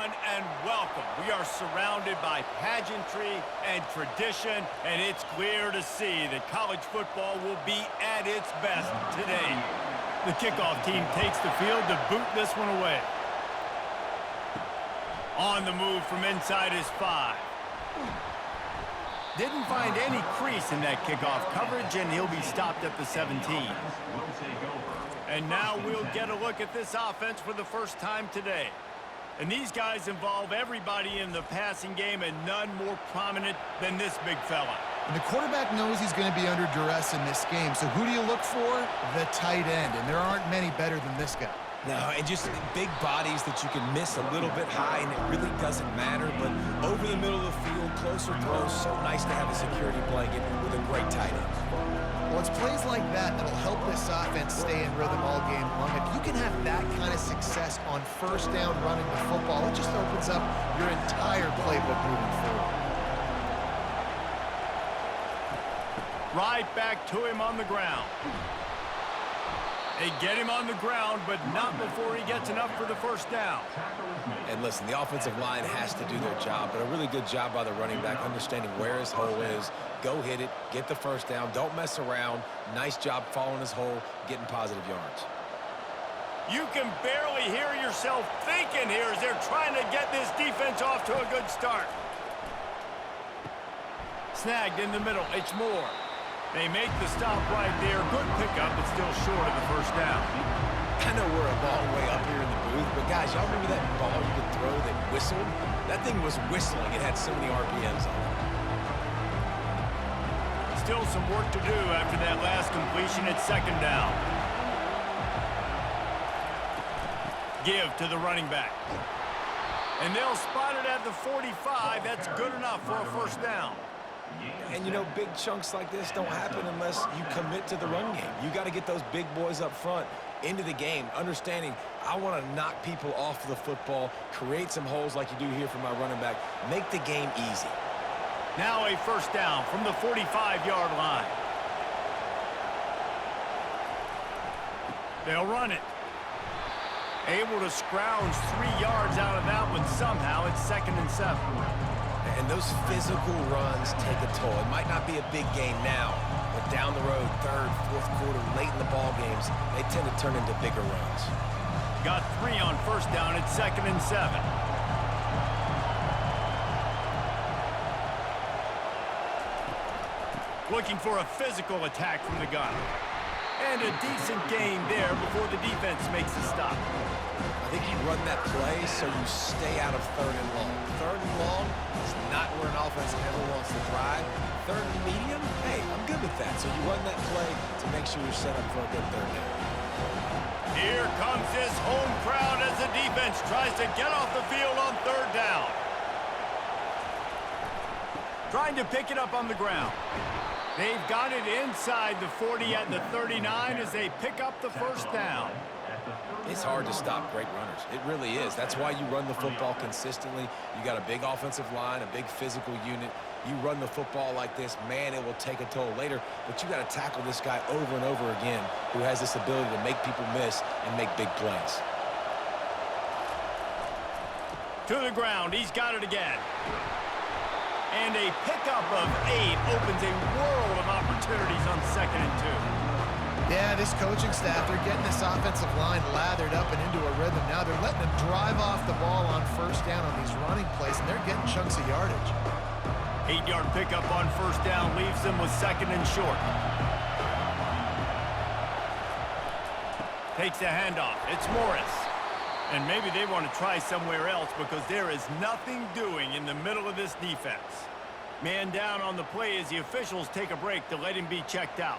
everyone, and welcome. We are surrounded by pageantry and tradition, and it's clear to see that college football will be at its best today. The kickoff team takes the field to boot this one away. On the move from inside his 5. Didn't find any crease in that kickoff coverage, and he'll be stopped at the 17. And now we'll get a look at this offense for the first time today. And these guys involve everybody in the passing game, and none more prominent than this big fella. And the quarterback knows he's going to be under duress in this game. So who do you look for? The tight end. And there aren't many better than this guy. No, and just big bodies that you can miss a little bit high, and it really doesn't matter. But over the middle of the field, closer throws, so nice to have a security blanket with a great tight end. Well, it's plays like that that'll help this offense stay in rhythm all game long. If you can have that kind of success on first down running the football, it just opens up your entire playbook moving forward. Right back to him on the ground. They get him on the ground, but not before he gets enough for the first down. And listen, the offensive line has to do their job, but a really good job by the running back understanding where his hole is. Go hit it, get the first down, don't mess around. Nice job following his hole, getting positive yards. You can barely hear yourself thinking here as they're trying to get this defense off to a good start. Snagged in the middle, it's Moore. They make the stop right there. Good pickup, but still short of the first down. I know we're a long way up here in the booth, but guys, y'all remember that ball you could throw that whistled? That thing was whistling. It had so many RPMs on it. Still some work to do after that last completion at second down. Give to the running back. And they'll spot it at the 45. That's good enough for a first down. And, you know, big chunks like this don't happen unless you commit to the run game. You got to get those big boys up front into the game, understanding I want to knock people off the football, create some holes like you do here for my running back, make the game easy. Now a first down from the 45-yard line. They'll run it. Able to scrounge 3 yards out of that one somehow. It's 2nd and 7. And those physical runs take a toll. It might not be a big game now, but down the road, third, fourth quarter, late in the ball games, they tend to turn into bigger runs. Got 3 on first down. It's 2nd and 7. Looking for a physical attack from the gun. And a decent gain there before the defense makes a stop. I think you run that play so you stay out of 3rd and long. 3rd and long is not where an offense ever wants to drive. 3rd and medium, hey, I'm good with that. So you run that play to make sure you're set up for a good 3rd down. Here comes this home crowd as the defense tries to get off the field on 3rd down. Trying to pick it up on the ground. They've got it inside the 40 at the 39 as they pick up the first down. It's hard to stop great runners. It really is. That's why you run the football consistently. You got a big offensive line, a big physical unit. You run the football like this, man, it will take a toll later. But you got to tackle this guy over and over again who has this ability to make people miss and make big plays. To the ground. He's got it again. And a pickup of 8 opens a world of opportunities on 2nd and 2. Yeah, this coaching staff, they're getting this offensive line lathered up and into a rhythm. Now they're letting them drive off the ball on first down on these running plays, and they're getting chunks of yardage. 8-yard pickup on first down leaves them with 2nd and short. Takes the handoff. It's Morris. And maybe they want to try somewhere else because there is nothing doing in the middle of this defense. Man down on the play as the officials take a break to let him be checked out.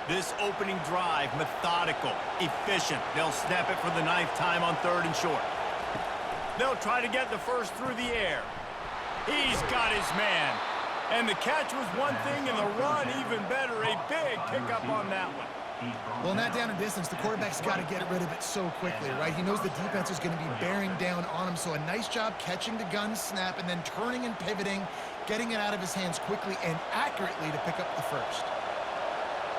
This opening drive, methodical, efficient. They'll snap it for the 9th time on 3rd and short. They'll try to get the first through the air. He's got his man. And the catch was one thing and the run even better. A big pickup on that one. Well, in that down and distance, the quarterback's got to get rid of it so quickly, right? He knows the defense is going to be bearing down on him, so a nice job catching the gun snap and then turning and pivoting, getting it out of his hands quickly and accurately to pick up the first.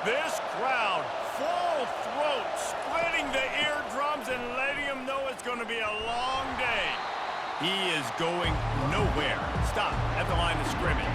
This crowd, full throat, splitting the eardrums and letting them going to be a long day. He is going nowhere. Stop at the line of scrimmage.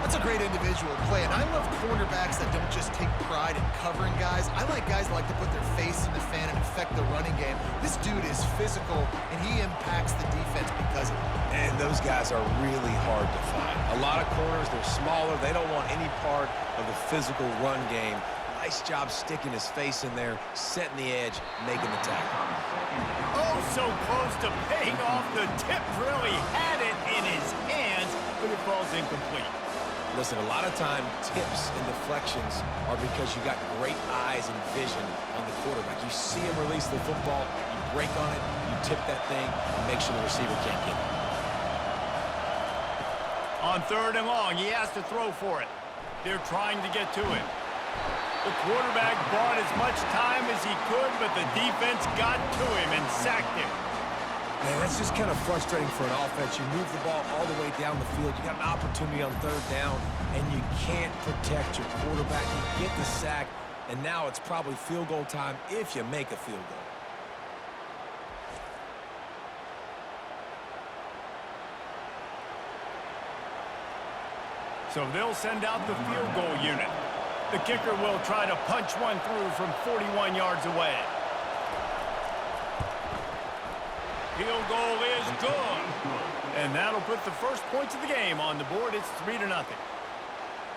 That's a great individual play, and I love cornerbacks that don't just take pride in covering guys. I like guys that like to put their face in the fan and affect the running game. This dude is physical, and he impacts the defense because of it. And those guys are really hard to find. A lot of corners, they're smaller. They don't want any part of the physical run game. Nice job sticking his face in there, setting the edge, making the tackle. Oh, so close to paying off the tip drill. He had it in his hands, but it falls incomplete. Listen, a lot of time, tips and deflections are because you got great eyes and vision on the quarterback. You see him release the football, you break on it, you tip that thing, and make sure the receiver can't get it. On 3rd and long, he has to throw for it. They're trying to get to it. The quarterback bought as much time as he could, but the defense got to him and sacked him. Man, that's just kind of frustrating for an offense. You move the ball all the way down the field. You got an opportunity on 3rd down, and you can't protect your quarterback. You get the sack, and now it's probably field goal time if you make a field goal. So they'll send out the field goal unit. The kicker will try to punch one through from 41 yards away. Field goal is good. And that'll put the first points of the game on the board. It's 3-0.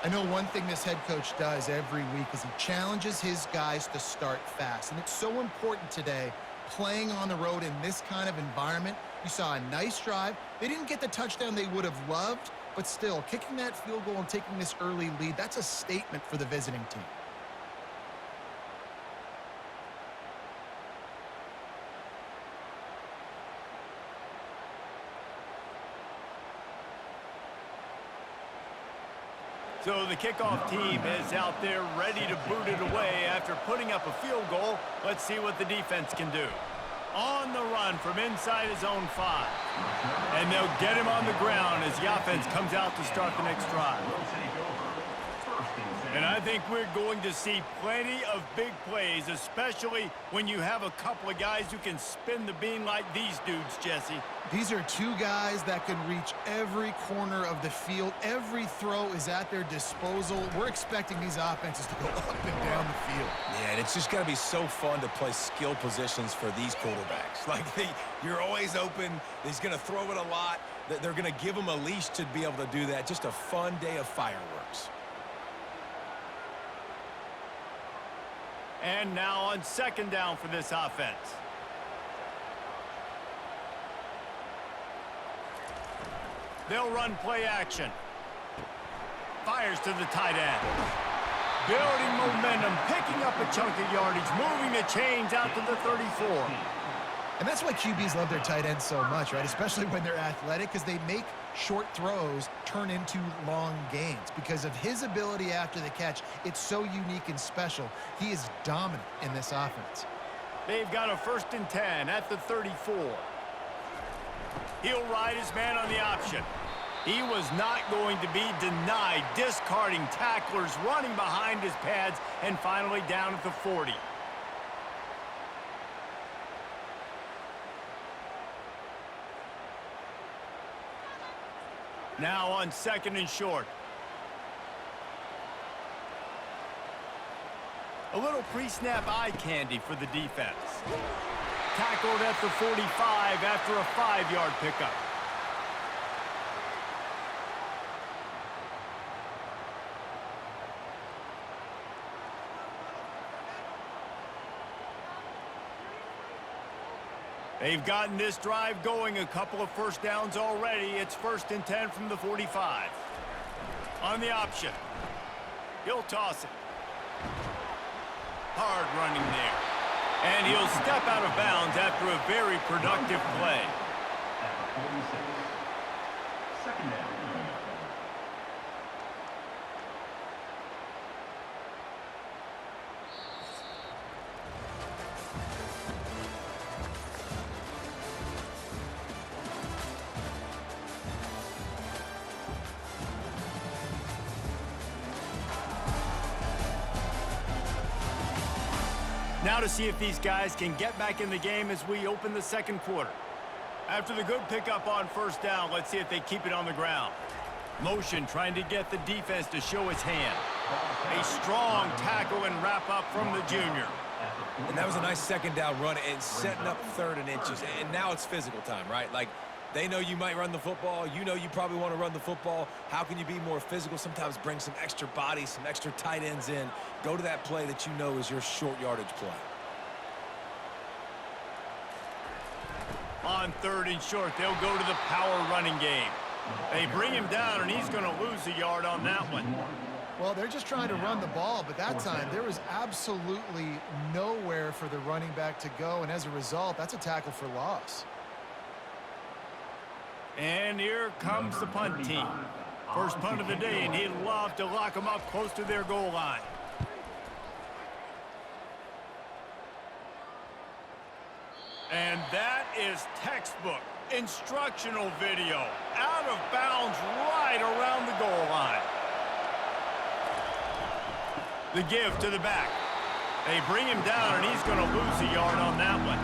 I know one thing this head coach does every week is he challenges his guys to start fast. And it's so important today, playing on the road in this kind of environment. You saw a nice drive. They didn't get the touchdown they would have loved, but still, kicking that field goal and taking this early lead, that's a statement for the visiting team. So the kickoff team is out there ready to boot it away after putting up a field goal. Let's see what the defense can do. On the run from inside his own 5. And they'll get him on the ground as the offense comes out to start the next drive. And I think we're going to see plenty of big plays, especially when you have a couple of guys who can spin the bean like these dudes, Jesse. These are two guys that can reach every corner of the field. Every throw is at their disposal. We're expecting these offenses to go up and down the field. Yeah, and it's just got to be so fun to play skill positions for these quarterbacks. Like, you're always open. He's going to throw it a lot. They're going to give him a leash to be able to do that. Just a fun day of fireworks. And now on 2nd down for this offense. They'll run play action. Fires to the tight end. Building momentum, picking up a chunk of yardage, moving the chains out to the 34. And that's why QBs love their tight ends so much, right? Especially when they're athletic, because they make short throws turn into long gains. Because of his ability after the catch, it's so unique and special. He is dominant in this offense. They've got a 1st and 10 at the 34. He'll ride his man on the option. He was not going to be denied, discarding tacklers, running behind his pads, and finally down at the 40. Now on 2nd and short. A little pre-snap eye candy for the defense. Tackled at the 45 after a 5-yard pickup. They've gotten this drive going, a couple of 1st downs already. It's 1st and 10 from the 45. On the option. He'll toss it. Hard running there. And he'll step out of bounds after a very productive play. Second down. Now to see if these guys can get back in the game as we open the second quarter. After the good pickup on first down, let's see if they keep it on the ground. Motion trying to get the defense to show his hand. A strong tackle and wrap up from the junior. And that was a nice second down run and setting up 3rd and inches. And now it's physical time, right? Like, they know you might run the football. You know you probably want to run the football. How can you be more physical? Sometimes bring some extra bodies, some extra tight ends in. Go to that play that you know is your short yardage play. On 3rd and short, they'll go to the power running game. They bring him down, and he's going to lose a yard on that one. Well, they're just trying to run the ball, but that time there was absolutely nowhere for the running back to go, and as a result, that's a tackle for loss. And here comes the punt team. First punt of the day, and he'd love to lock them up close to their goal line. And that is textbook instructional video. Out of bounds right around the goal line. The give to the back. They bring him down, and he's going to lose a yard on that one.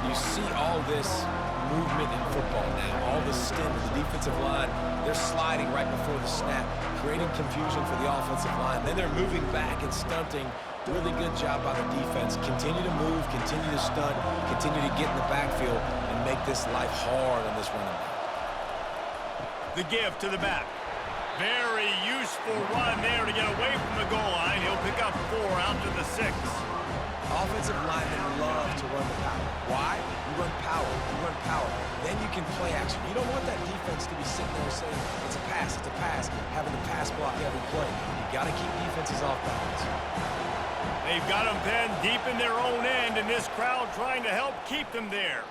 You see all this movement in football now. All the stem of the defensive line. They're sliding right before the snap, creating confusion for the offensive line. Then they're moving back and stunting. Really good job by the defense. Continue to move, continue to stunt, continue to get in the backfield and make this life hard on this running back. The give to the back. Very useful run there to get away from the goal line. He'll pick up 4 out to the 6. Offensive linemen love to run the power. Why? You run power. You run power. Then you can play action. You don't want that defense to be sitting there saying, it's a pass, having to pass block every play. You got to keep defenses off balance. They've got him pinned deep in their own end, and this crowd trying to help keep them there.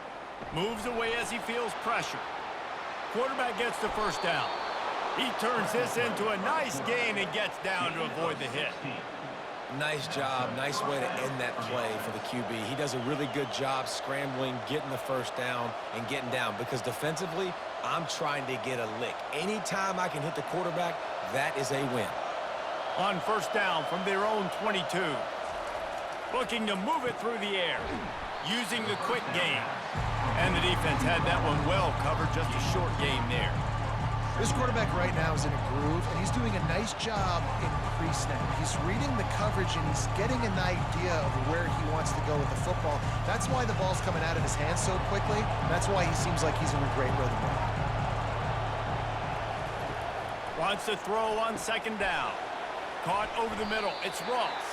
Moves away as he feels pressure. Quarterback gets the first down. He turns this into a nice gain and gets down to avoid the hit. Nice job. Nice way to end that play for the QB. He does a really good job scrambling, getting the first down, and getting down. Because defensively, I'm trying to get a lick. Anytime I can hit the quarterback, that is a win. On first down from their own 22. Looking to move it through the air. Using the quick game. And the defense had that one well covered. Just a short game there. This quarterback right now is in a groove, and he's doing a nice job in pre-snap. He's reading the coverage, and he's getting an idea of where he wants to go with the football. That's why the ball's coming out of his hands so quickly. That's why he seems like he's in a great rhythm right now. Wants to throw on second down. Caught over the middle. It's Ross.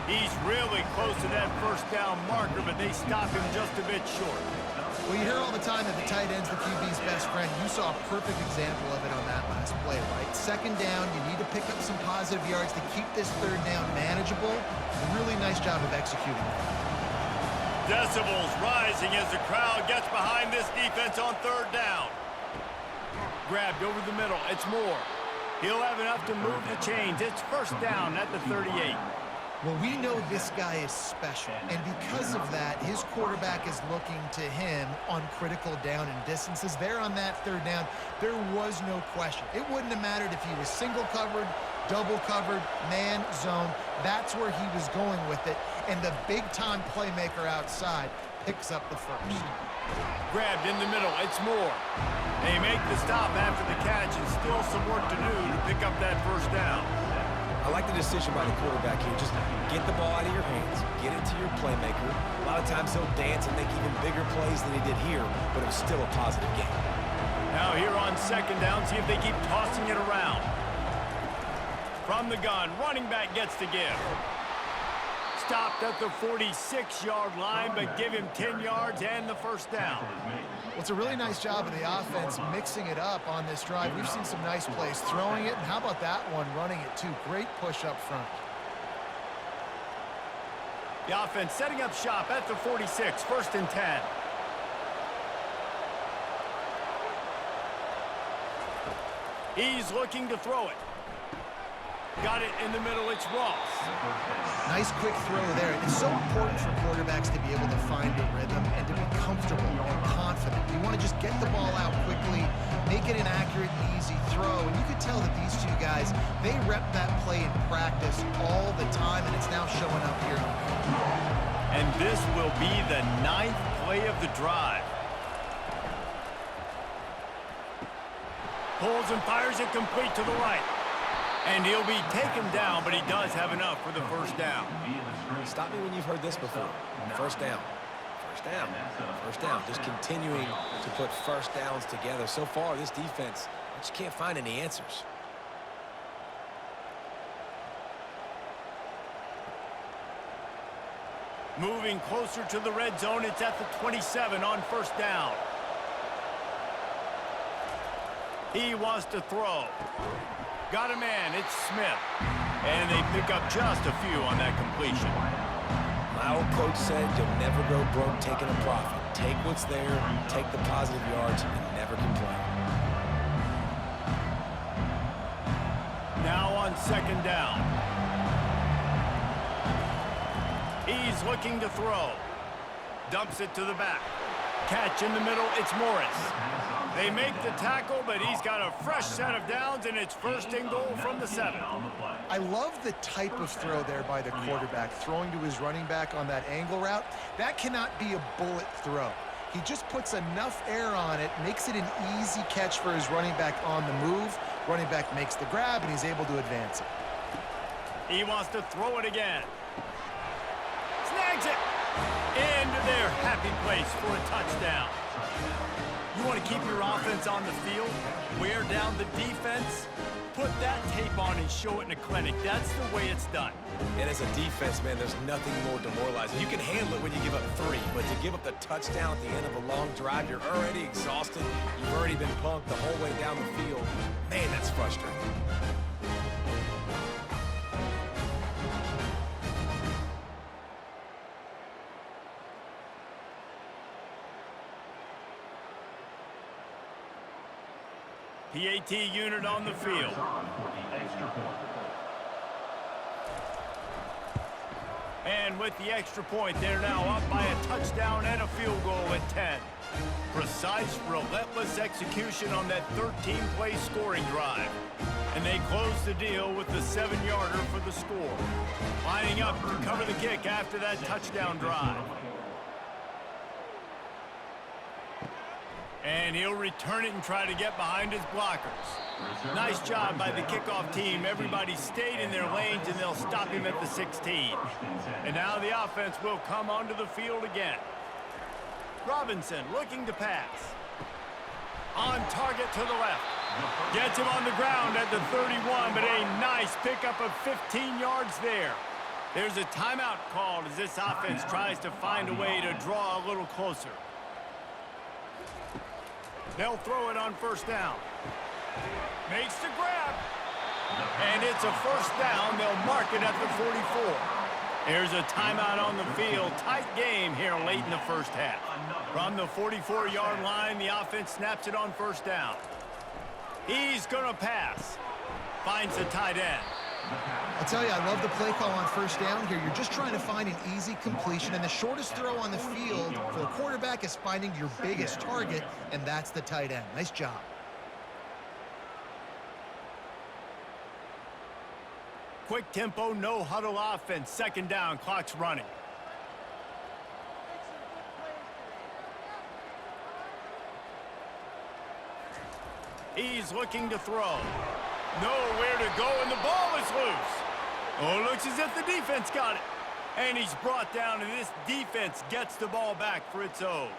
He's really close to that first down marker, but they stop him just a bit short. Well, you hear all the time that the tight end's the QB's best friend. You saw a perfect example of it on that last play, right? Second down, you need to pick up some positive yards to keep this third down manageable. Really nice job of executing that. Decibels rising as the crowd gets behind this defense on third down. Grabbed over the middle. It's Moore. He'll have enough to move the chains. It's first down at the 38. Well, we know this guy is special, and because of that, his quarterback is looking to him on critical down and distances. There on that third down, there was no question. It wouldn't have mattered if he was single covered, double covered, man, zone. That's where he was going with it, and the big-time playmaker outside picks up the first. Grabbed in the middle. It's Moore. They make the stop after the catch, and still some work to do to pick up that first down. I like the decision by the quarterback here. Just get the ball out of your hands, get it to your playmaker. A lot of times he'll dance and make even bigger plays than he did here, but it was still a positive game. Now here on second down, see if they keep tossing it around. From the gun, running back gets the give. Stopped at the 46-yard line, but give him 10 yards and the first down. Well, it's a really nice job of the offense mixing it up on this drive. We've seen some nice plays throwing it, and how about that one running it too? Great push up front. The offense setting up shop at the 46, first and 10. He's looking to throw it. Got it in the middle, it's Ross. Nice quick throw there. It's so important for quarterbacks to be able to find a rhythm and to be comfortable and confident. You want to just get the ball out quickly, make it an accurate and easy throw. And you could tell that these two guys, they rep that play in practice all the time, and it's now showing up here. And this will be the 9th play of the drive. Pulls and fires it complete to the right. And he'll be taken down, but he does have enough for the first down. Stop me when you've heard this before. First down. First down. First down. Just continuing to put first downs together. So far, this defense just can't find any answers. Moving closer to the red zone, it's at the 27 on first down. He wants to throw. Got a man, it's Smith. And they pick up just a few on that completion. My old coach said you'll never go broke taking a profit. Take what's there, take the positive yards, and never complain. Now on second down. He's looking to throw. Dumps it to the back. Catch in the middle, it's Morris. They make the tackle, but he's got a fresh set of downs, and it's first and goal from the 7. I love the type of throw there by the quarterback, throwing to his running back on that angle route. That cannot be a bullet throw. He just puts enough air on it, makes it an easy catch for his running back on the move. Running back makes the grab, and he's able to advance it. He wants to throw it again. Snags it. Into their happy place for a touchdown. You want to keep your offense on the field, wear down the defense, put that tape on and show it in a clinic. That's the way it's done. And as a defense, man, there's nothing more demoralizing. You can handle it when you give up 3, but to give up the touchdown at the end of a long drive, you're already exhausted. You've already been punked the whole way down the field. Man, that's frustrating. PAT unit on the field. And with the extra point, they're now up by a touchdown and a field goal at 10. Precise, relentless execution on that 13-play scoring drive. And they close the deal with the 7-yarder for the score. Lining up to cover the kick after that touchdown drive. And he'll return it and try to get behind his blockers. Nice job by the kickoff team. Everybody stayed in their lanes, and they'll stop him at the 16. And now the offense will come onto the field again. Robinson looking to pass. On target to the left. Gets him on the ground at the 31, but a nice pickup of 15 yards there. There's a timeout called as this offense tries to find a way to draw a little closer. They'll throw it on first down. Makes the grab. And it's a first down. They'll mark it at the 44. There's a timeout on the field. Tight game here late in the first half. From the 44-yard line, the offense snaps it on first down. He's going to pass. Finds the tight end. I'll tell you, I love the play call on first down here. You're just trying to find an easy completion, and the shortest throw on the field for the quarterback is finding your biggest target, and that's the tight end. Nice job. Quick tempo, no huddle offense. Second down, clock's running. He's looking to throw. Nowhere to go, and the ball is loose. Oh, it looks as if the defense got it. And he's brought down, and this defense gets the ball back for its own.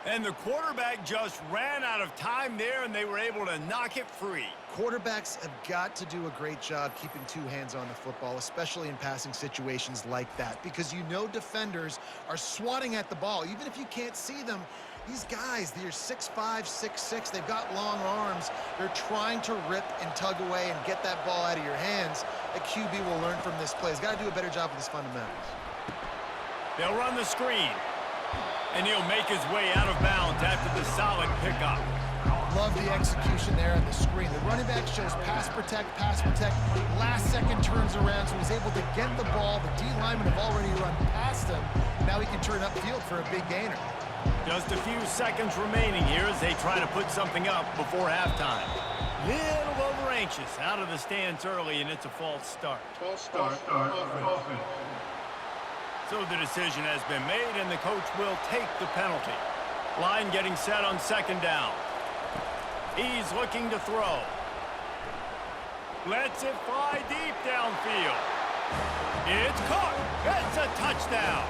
And the quarterback just ran out of time there, and they were able to knock it free. Quarterbacks have got to do a great job keeping 2 hands on the football, especially in passing situations like that, because you know defenders are swatting at the ball. Even if you can't see them, these guys, they're 6'5", 6'6", they've got long arms. They're trying to rip and tug away and get that ball out of your hands. A QB will learn from this play. He's got to do a better job with his fundamentals. They'll run the screen. And he'll make his way out of bounds after the solid pickup. Love the execution there on the screen. The running back shows pass protect. Last second turns around, so he's able to get the ball. The D linemen have already run past him. Now he can turn upfield for a big gainer. Just a few seconds remaining here as they try to put something up before halftime. Little over anxious out of the stands early, and it's a false start. False start. Offense. So the decision has been made, and the coach will take the penalty. Line getting set on second down. He's looking to throw. Lets it fly deep downfield. It's caught. It's a touchdown.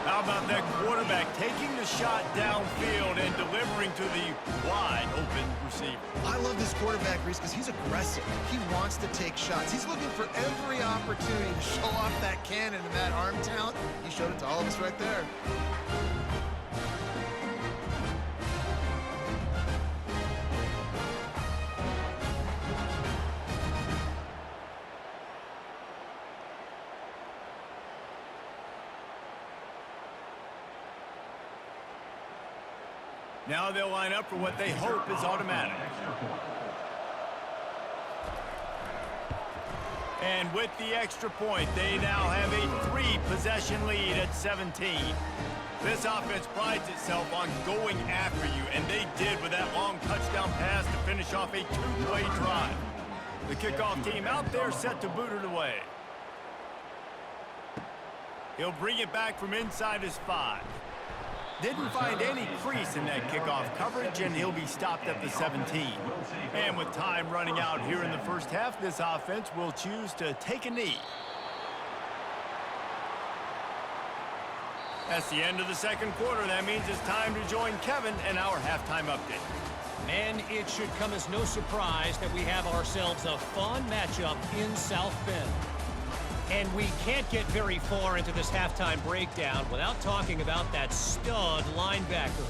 How about that quarterback taking the shot downfield and delivering to the wide-open receiver? I love this quarterback, Reese, because he's aggressive. He wants to take shots. He's looking for every opportunity to show off that cannon and that arm talent. He showed it to all of us right there. Now they'll line up for what they hope is automatic. And with the extra point, they now have a 3-possession lead at 17. This offense prides itself on going after you, and they did with that long touchdown pass to finish off a 2-play drive. The kickoff team out there set to boot it away. He'll bring it back from inside his 5. Didn't find any crease in that kickoff coverage, and he'll be stopped at the 17. And with time running out here in the first half, this offense will choose to take a knee. That's the end of the second quarter. That means it's time to join Kevin and our halftime update. And it should come as no surprise that we have ourselves a fun matchup in South Bend. And we can't get very far into this halftime breakdown without talking about that stud linebacker.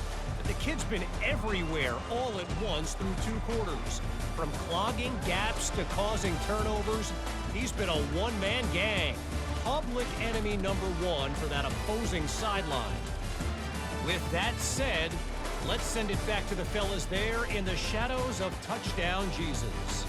The kid's been everywhere all at once through 2 quarters. From clogging gaps to causing turnovers, he's been a one-man gang. Public enemy number 1 for that opposing sideline. With that said, let's send it back to the fellas there in the shadows of Touchdown Jesus.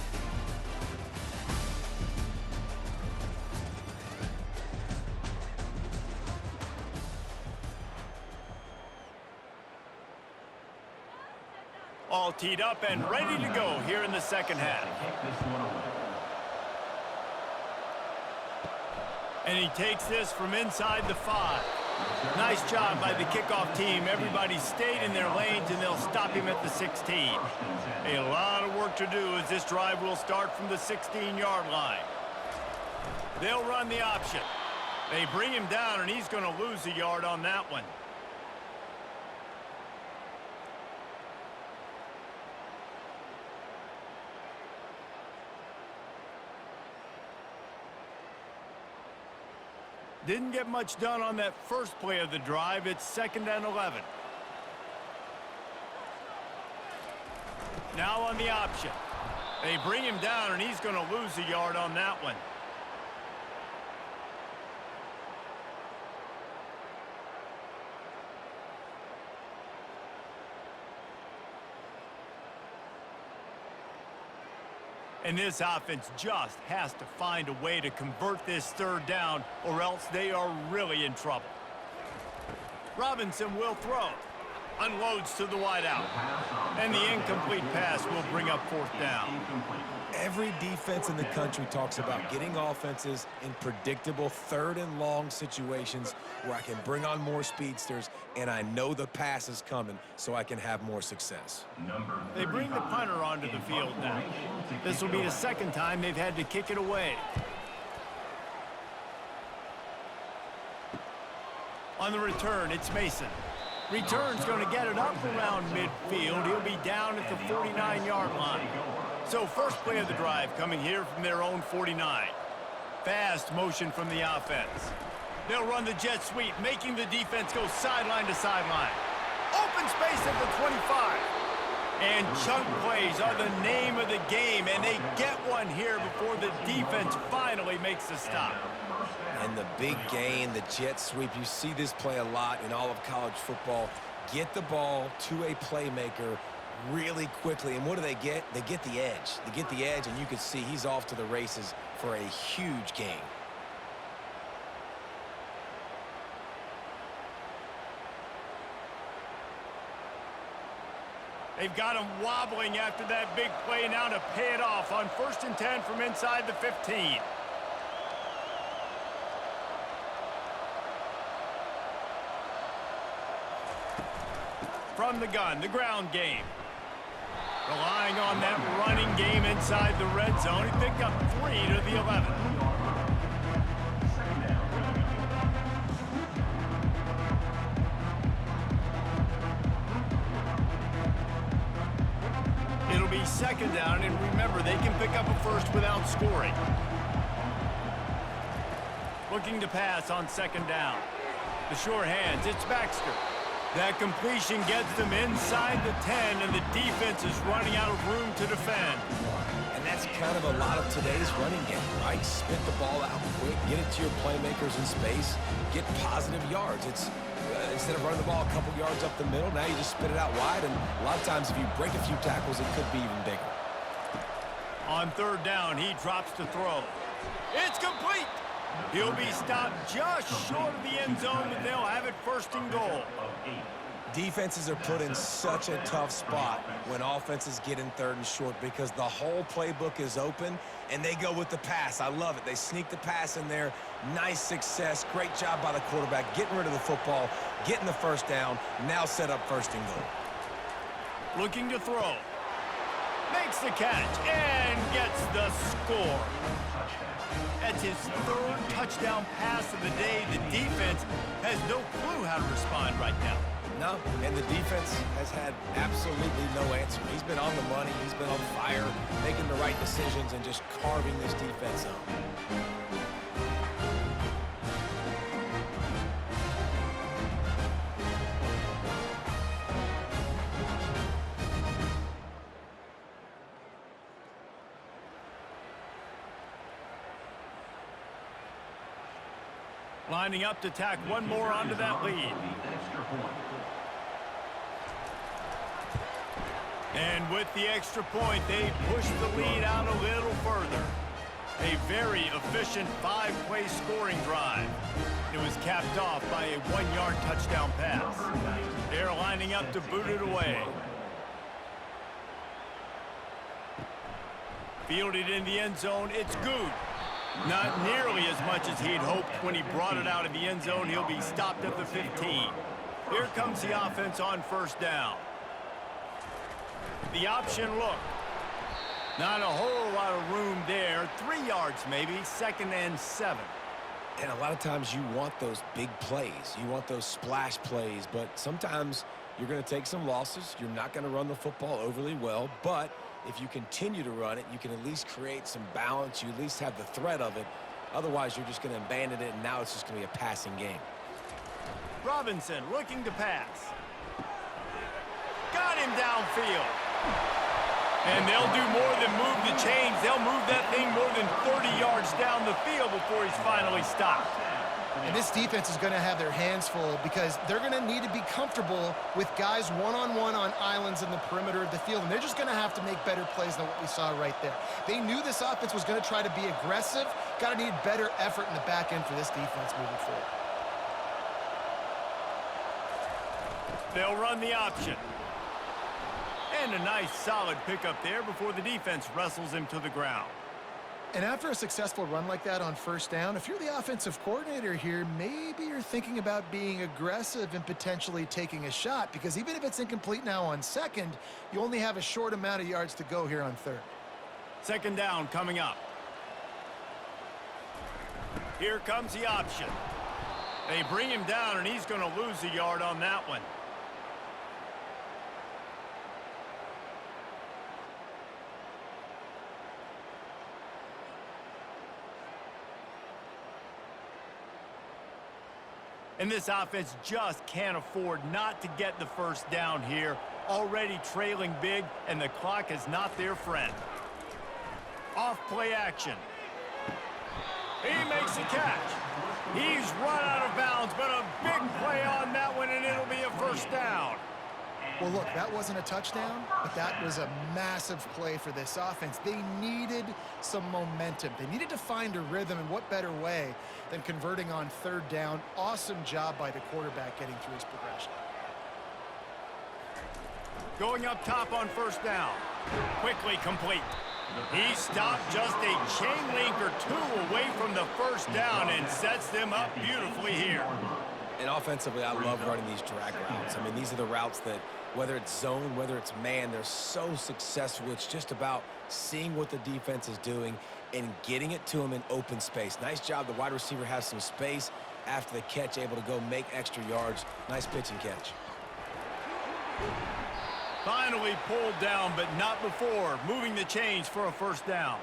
All teed up and ready to go here in the second half. And he takes this from inside the 5. Nice job by the kickoff team. Everybody stayed in their lanes, and they'll stop him at the 16. A lot of work to do as this drive will start from the 16-yard line. They'll run the option. They bring him down, and he's going to lose a yard on that one. Didn't get much done on that first play of the drive. It's 2nd and 11. Now on the option. They bring him down, and he's going to lose a yard on that one. And this offense just has to find a way to convert this 3rd down, or else they are really in trouble. Robinson will throw. Unloads to the wideout. And the incomplete pass will bring up 4th down. Every defense in the country talks about getting offenses in predictable 3rd and long situations where I can bring on more speedsters and I know the pass is coming so I can have more success. They bring the punter onto the field now. This will be the 2nd time they've had to kick it away. On the return, it's Mason. Return's going to get it up around midfield. He'll be down at the 49-yard line. So first play of the drive coming here from their own 49. Fast motion from the offense. They'll run the jet sweep, making the defense go sideline to sideline. Open space at the 25. And chunk plays are the name of the game, and they get one here before the defense finally makes the stop. And the big gain, the jet sweep, you see this play a lot in all of college football. Get the ball to a playmaker really quickly. And what do they get? They get the edge. They get the edge, and you can see he's off to the races for a huge gain. They've got him wobbling after that big play now to pay it off on 1st and 10 from inside the 15. from the gun, the ground game. Relying on that running game inside the red zone, he picked up 3 to the 11. It'll be second down, and remember, they can pick up a first without scoring. Looking to pass on second down. The sure hands, it's Baxter. That completion gets them inside the 10, and the defense is running out of room to defend. And that's kind of a lot of today's running game, right? Spit the ball out quick, get it to your playmakers in space, get positive yards. It's instead of running the ball a couple yards up the middle, now you just spit it out wide, and a lot of times if you break a few tackles, it could be even bigger. On third down, he drops to throw. It's complete. He'll be stopped just short of the end zone, but they'll have it first and goal. Defenses are put in such a tough spot when offenses get in third and short because the whole playbook is open, and they go with the pass. I love it. They sneak the pass in there. Nice success. Great job by the quarterback getting rid of the football, getting the first down, now set up first and goal. Looking to throw. Makes the catch and gets the score. That's his third touchdown pass of the day. The defense has no clue how to respond right now. No, and the defense has had absolutely no answer. He's been on the money. He's been on fire, making the right decisions and just carving this defense up. Lining up to tack one more onto that lead. And with the extra point, they push the lead out a little further. A very efficient 5-play scoring drive. It was capped off by a 1-yard touchdown pass. They're lining up to boot it away. Fielded in the end zone, it's good. Not nearly as much as he'd hoped when he brought it out of the end zone. He'll be stopped at the 15. Here comes the offense on first down. The option look. Not a whole lot of room there. 3 yards maybe, 2nd and 7. And a lot of times you want those big plays. You want those splash plays, but sometimes you're going to take some losses. You're not going to run the football overly well, but if you continue to run it, you can at least create some balance. You at least have the threat of it. Otherwise, you're just going to abandon it, and now it's just going to be a passing game. Robinson looking to pass. Got him downfield. And they'll do more than move the chains. They'll move that thing more than 30 yards down the field before he's finally stopped. And this defense is going to have their hands full because they're going to need to be comfortable with guys one-on-one on islands in the perimeter of the field. And they're just going to have to make better plays than what we saw right there. They knew this offense was going to try to be aggressive. Got to need better effort in the back end for this defense moving forward. They'll run the option. And a nice solid pickup there before the defense wrestles him to the ground. And after a successful run like that on first down, if you're the offensive coordinator here, maybe you're thinking about being aggressive and potentially taking a shot, because even if it's incomplete now on second, you only have a short amount of yards to go here on third. Second down coming up. Here comes the option. They bring him down, and he's going to lose a yard on that one. And this offense just can't afford not to get the first down here. Already trailing big, and the clock is not their friend. Off play action. He makes a catch. He's run out of bounds, but a big play on that one, and it'll be a first down. Well, look, that wasn't a touchdown, but that was a massive play for this offense. They needed some momentum. They needed to find a rhythm, and what better way than converting on third down. Awesome job by the quarterback getting through his progression. Going up top on first down. Quickly complete. He stopped just a chain link or two away from the first down and sets them up beautifully here. And offensively, I love running these drag routes. I mean, these are the routes that, whether it's zone, whether it's man, they're so successful. It's just about seeing what the defense is doing and getting it to them in open space. Nice job. The wide receiver has some space after the catch, able to go make extra yards. Nice pitch and catch. Finally pulled down, but not before. Moving the chains for a first down.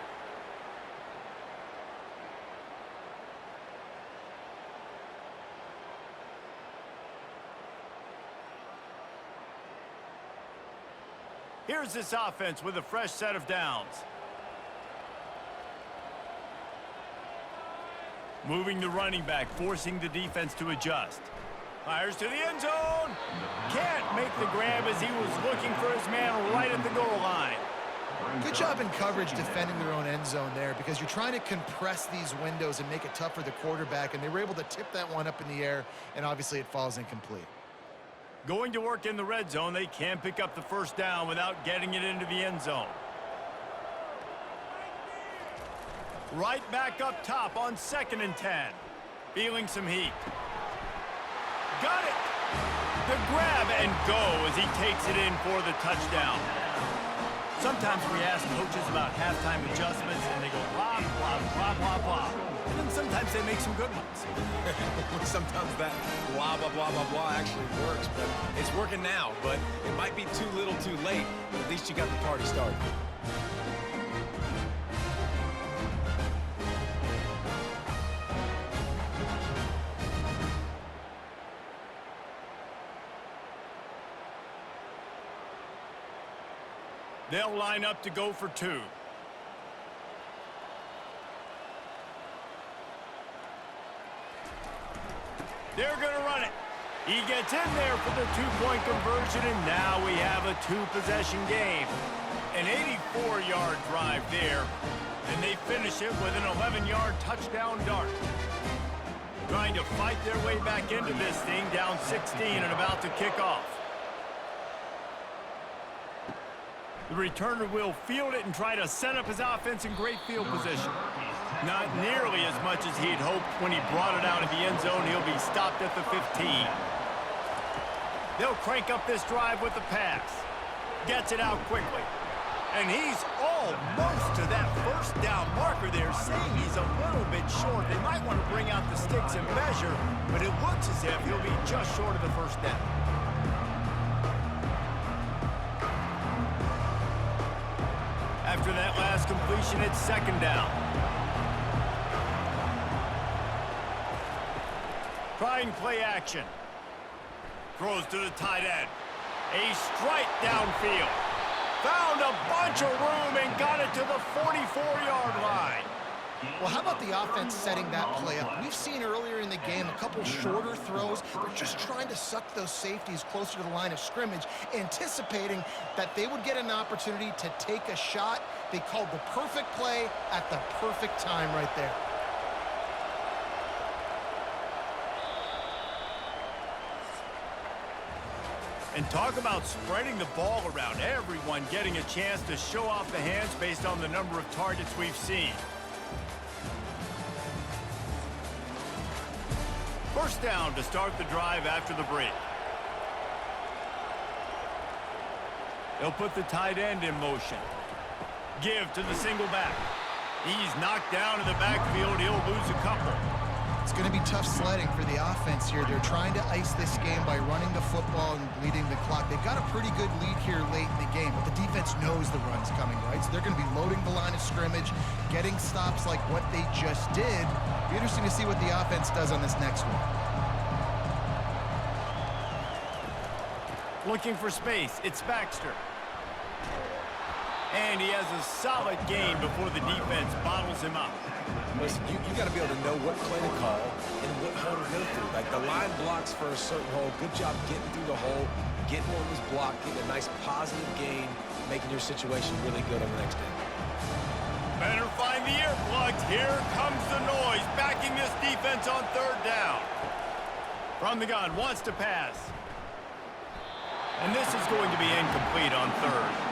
Here's this offense with a fresh set of downs. Moving the running back, forcing the defense to adjust. Fires to the end zone. Can't make the grab as he was looking for his man right at the goal line. Good job in coverage defending their own end zone there, because you're trying to compress these windows and make it tough for the quarterback, and they were able to tip that one up in the air, and obviously it falls incomplete. Going to work in the red zone, they can't pick up the first down without getting it into the end zone. Right back up top on 2nd and 10. Feeling some heat. Got it! The grab and go as he takes it in for the touchdown. Sometimes we ask coaches about halftime adjustments and they go blah, blah, blah, blah, blah. And then sometimes they make some good ones. Sometimes that blah, blah, blah, blah, blah actually works, but it's working now. But it might be too little too late, but at least you got the party started. They'll line up to go for 2. They're going to run it. He gets in there for the 2-point conversion, and now we have a 2-possession game. An 84-yard drive there, and they finish it with an 11-yard touchdown dart. Trying to fight their way back into this thing, down 16 and about to kick off. The returner will field it and try to set up his offense in great field position. Not nearly as much as he'd hoped when he brought it out of the end zone. He'll be stopped at the 15. They'll crank up this drive with the pass. Gets it out quickly. And he's almost to that first down marker there, saying he's a little bit short. They might want to bring out the sticks and measure, but it looks as if he'll be just short of the first down. After that last completion, it's 2nd down. Trying play action. Throws to the tight end. A strike downfield. Found a bunch of room and got it to the 44-yard line. Well, how about the offense setting that play up? We've seen earlier in the game a couple shorter throws. They're just trying to suck those safeties closer to the line of scrimmage, anticipating that they would get an opportunity to take a shot. They called the perfect play at the perfect time right there. And talk about spreading the ball around. Everyone getting a chance to show off the hands based on the number of targets we've seen. First down to start the drive after the break. They'll put the tight end in motion. Give to the single back. He's knocked down in the backfield. He'll lose a couple. It's going to be tough sledding for the offense here. They're trying to ice this game by running the football and bleeding the clock. They've got a pretty good lead here late in the game, but the defense knows the run's coming, right? So they're going to be loading the line of scrimmage, getting stops like what they just did. Be interesting to see what the offense does on this next one. Looking for space. It's Baxter. And he has a solid gain before the defense bottles him up. Listen, you got to be able to know what play to call and what hole to go through. Like the line blocks for a certain hole. Good job getting through the hole, getting what was blocked, getting a nice positive gain, making your situation really good on the next day. Better find the earplugs. Here comes the noise, backing this defense on 3rd down. From the gun, wants to pass. And this is going to be incomplete on 3rd.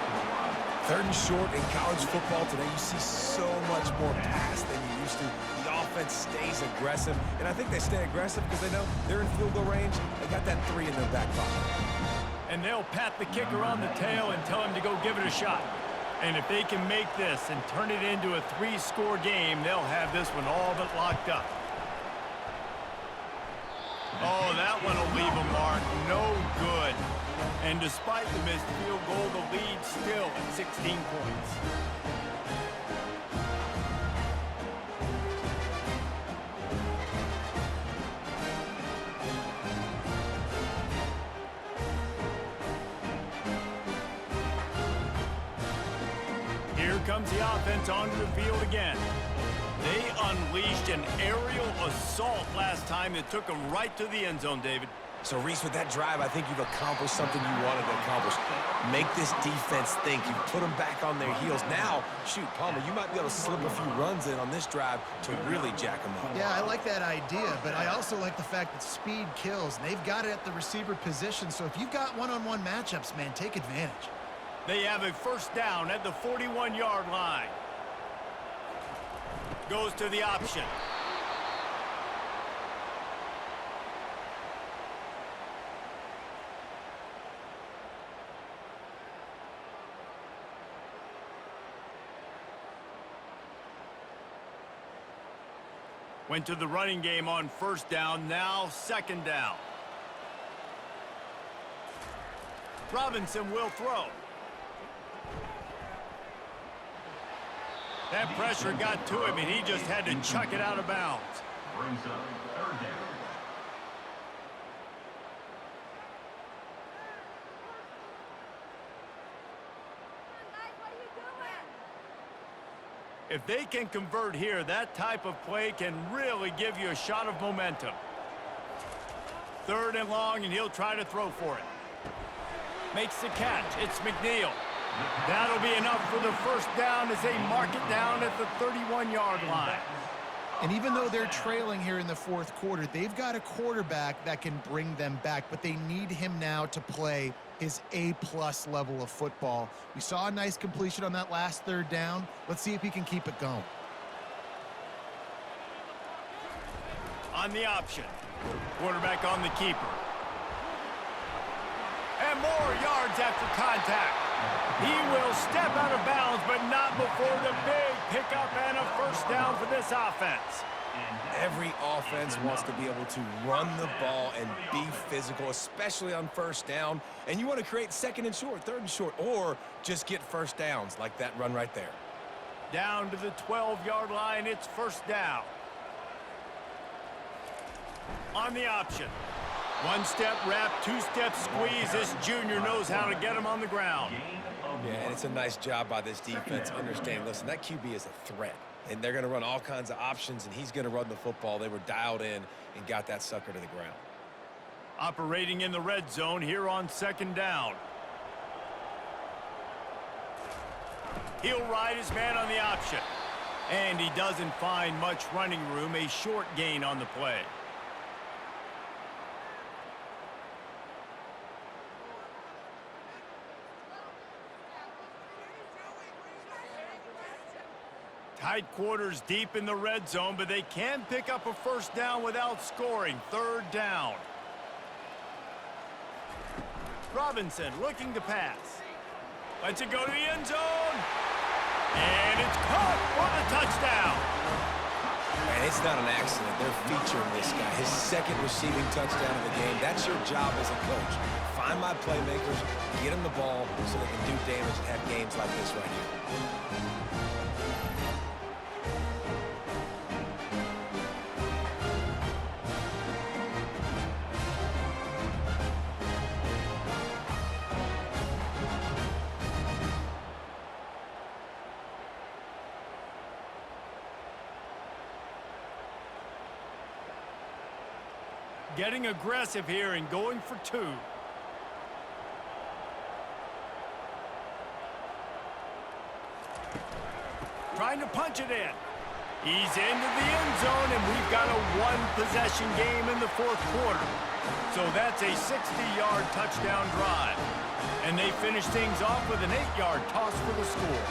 3rd and short in college football today, you see so much more pass than you used to. The offense stays aggressive, and I think they stay aggressive because they know they're in field goal range. They got that 3 in their back pocket. And they'll pat the kicker on the tail and tell him to go give it a shot. And if they can make this and turn it into a 3-score game, they'll have this one all but locked up. Oh, that one will leave a mark. No good. And despite the missed field goal, the lead still at 16 points. Here comes the offense onto the field again. They unleashed an aerial assault last time that took them right to the end zone, David. So, Reese, with that drive, I think you've accomplished something you wanted to accomplish. Make this defense think. You've put them back on their heels. Now, shoot, Palmer, you might be able to slip a few runs in on this drive to really jack them up. Yeah, I like that idea, but I also like the fact that speed kills, and they've got it at the receiver position. So if you've got one-on-one matchups, man, take advantage. They have a first down at the 41-yard line. Goes to the option. Went to the running game on first down, now second down. Robinson will throw. That pressure got to him, and he just had to chuck it out of bounds. Brings up third down. If they can convert here, that type of play can really give you a shot of momentum. Third and long, and he'll try to throw for it. Makes the catch. It's McNeil. That'll be enough for the first down as they mark it down at the 31-yard line. And even though they're trailing here in the fourth quarter, they've got a quarterback that can bring them back, but they need him now to play his A-plus level of football. We saw a nice completion on that last third down. Let's see if he can keep it going. On the option. Quarterback on the keeper. And more yards after contact. He will step out of bounds, but not before the big pickup and a first down for this offense. Every offense wants to be able to run the ball and be physical, especially on first down. And you want to create second and short, third and short, or just get first downs like that run right there. Down to the 12-yard line, it's first down. On the option. One-step wrap, two-step squeeze. This junior knows how to get him on the ground. Yeah, and it's a nice job by this defense. Understand, listen, that QB is a threat. And they're going to run all kinds of options, and he's going to run the football. They were dialed in and got that sucker to the ground. Operating in the red zone here on second down. He'll ride his man on the option. And he doesn't find much running room. A short gain on the play. Tight quarters deep in the red zone, but they can pick up a first down without scoring. Third down. Robinson looking to pass. Lets it go to the end zone. And it's caught for the touchdown. And it's not an accident. They're featuring this guy. His second receiving touchdown of the game. That's your job as a coach. Find my playmakers, get them the ball so they can do damage and have games like this right here. Getting aggressive here and going for two. Trying to punch it in. He's into the end zone, and we've got a one-possession game in the fourth quarter. So that's a 60-yard touchdown drive. And they finish things off with an 8-yard toss for the score.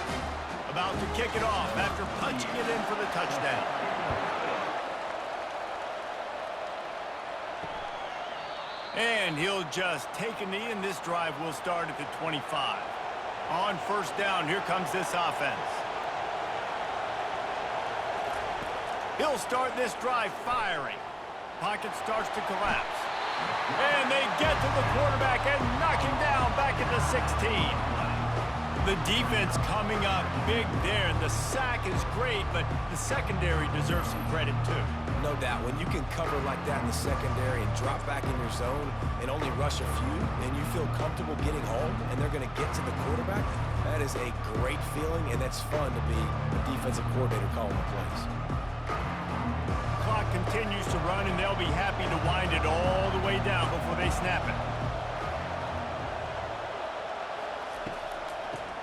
About to kick it off after punching it in for the touchdown. And he'll just take a knee, and this drive will start at the 25. On first down, here comes this offense. He'll start this drive firing. Pocket starts to collapse. And they get to the quarterback and knock him down back at the 16. The defense coming up big there. The sack is great, but the secondary deserves some credit too. No doubt. When you can cover like that in the secondary and drop back in your zone and only rush a few, and you feel comfortable getting home, and they're going to get to the quarterback, that is a great feeling, and that's fun to be a defensive coordinator calling the plays. Clock continues to run, and they'll be happy to wind it all the way down before they snap it.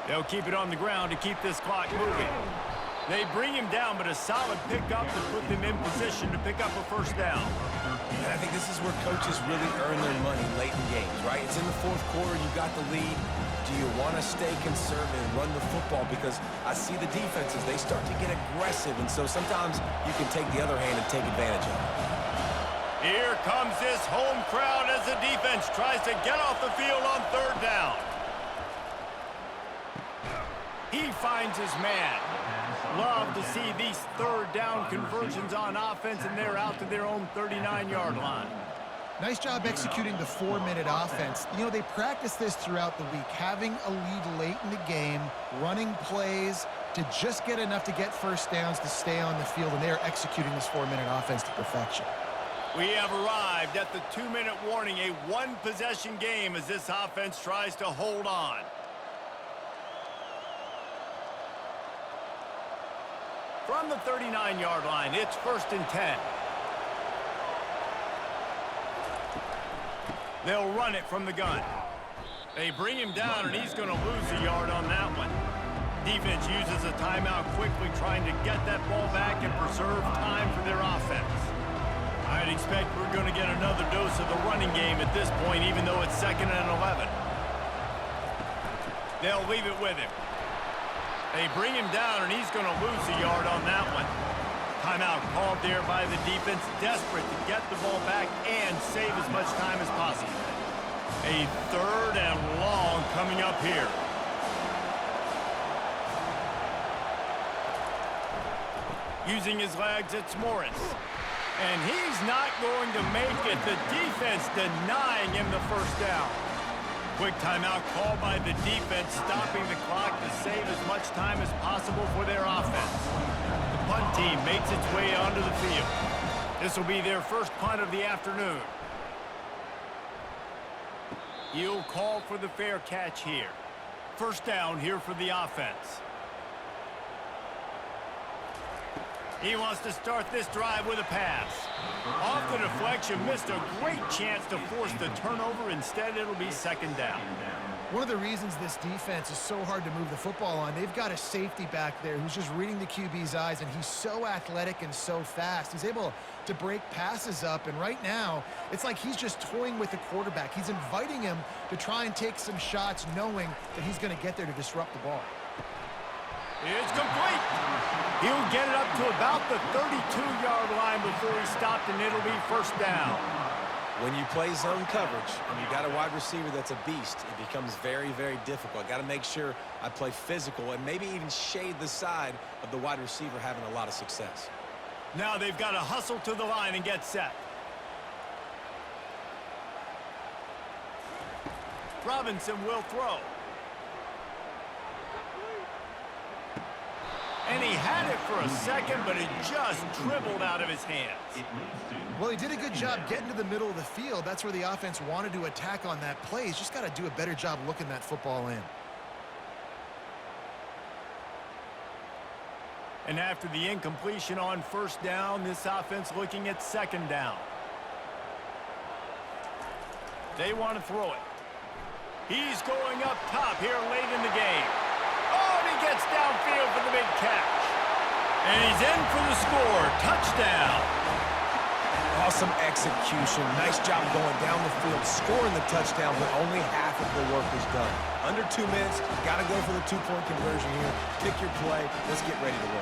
They'll keep it on the ground to keep this clock moving. They bring him down, but a solid pickup to put them in position to pick up a first down. And I think this is where coaches really earn their money late in games, right? It's in the fourth quarter, you got the lead. Do you want to stay conservative and run the football? Because I see the defenses, they start to get aggressive, and so sometimes you can take the other hand and take advantage of it. Here comes this home crowd as the defense tries to get off the field on third down. He finds his man. Love to see these third down conversions on offense, and they're out to their own 39-yard line. Nice job executing the 4-minute offense. You know, they practice this throughout the week, having a lead late in the game, running plays to just get enough to get first downs to stay on the field, and they are executing this 4-minute offense to perfection. We have arrived at the 2-minute warning, a one-possession game as this offense tries to hold on. From the 39-yard line, it's 1st and 10. They'll run it from the gun. They bring him down, and he's going to lose a yard on that one. Defense uses a timeout quickly, trying to get that ball back and preserve time for their offense. I'd expect we're going to get another dose of the running game at this point, even though it's 2nd and 11. They'll leave it with him. They bring him down, and he's going to lose a yard on that one. Timeout called there by the defense, desperate to get the ball back and save as much time as possible. A 3rd and long coming up here. Using his legs, it's Morris. And he's not going to make it. The defense denying him the first down. Quick timeout called by the defense, stopping the clock to save as much time as possible for their offense. The punt team makes its way onto the field. This will be their first punt of the afternoon. He'll call for the fair catch here. First down here for the offense. He wants to start this drive with a pass. Off the deflection, missed a great chance to force the turnover. Instead, it'll be 2nd down. One of the reasons this defense is so hard to move the football on, they've got a safety back there who's just reading the QB's eyes, and he's so athletic and so fast. He's able to break passes up, and right now, it's like he's just toying with the quarterback. He's inviting him to try and take some shots, knowing that he's going to get there to disrupt the ball. It's complete. He'll get it up to about the 32-yard line before he stopped, and it'll be 1st down. When you play zone coverage and you got a wide receiver that's a beast, it becomes very, very difficult. Got to make sure I play physical and maybe even shade the side of the wide receiver having a lot of success. Now they've got to hustle to the line and get set. Robinson will throw. And he had it for a second, but it just dribbled out of his hands. Well, he did a good job getting to the middle of the field. That's where the offense wanted to attack on that play. He's just got to do a better job looking that football in. And after the incompletion on 1st down, this offense looking at 2nd down. They want to throw it. He's going up top here late in the game. Oh, and he gets downfield for the big catch. And he's in for the score. Touchdown. Awesome execution. Nice job going down the field, scoring the touchdown, but only half of the work is done. Under 2 minutes, got to go for the 2-point conversion here. Pick your play. Let's get ready to roll.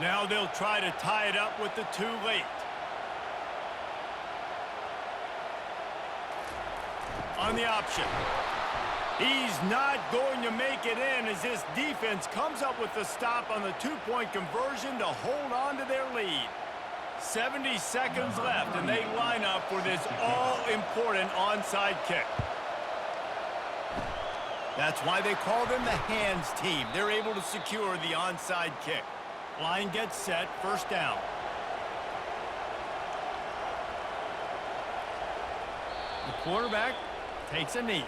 Now they'll try to tie it up with the too late. On the option. He's not going to make it in as this defense comes up with the stop on the two-point conversion to hold on to their lead. 70 seconds left, and they line up for this all-important onside kick. That's why they call them the hands team. They're able to secure the onside kick. Line gets set, first down. The quarterback takes a knee.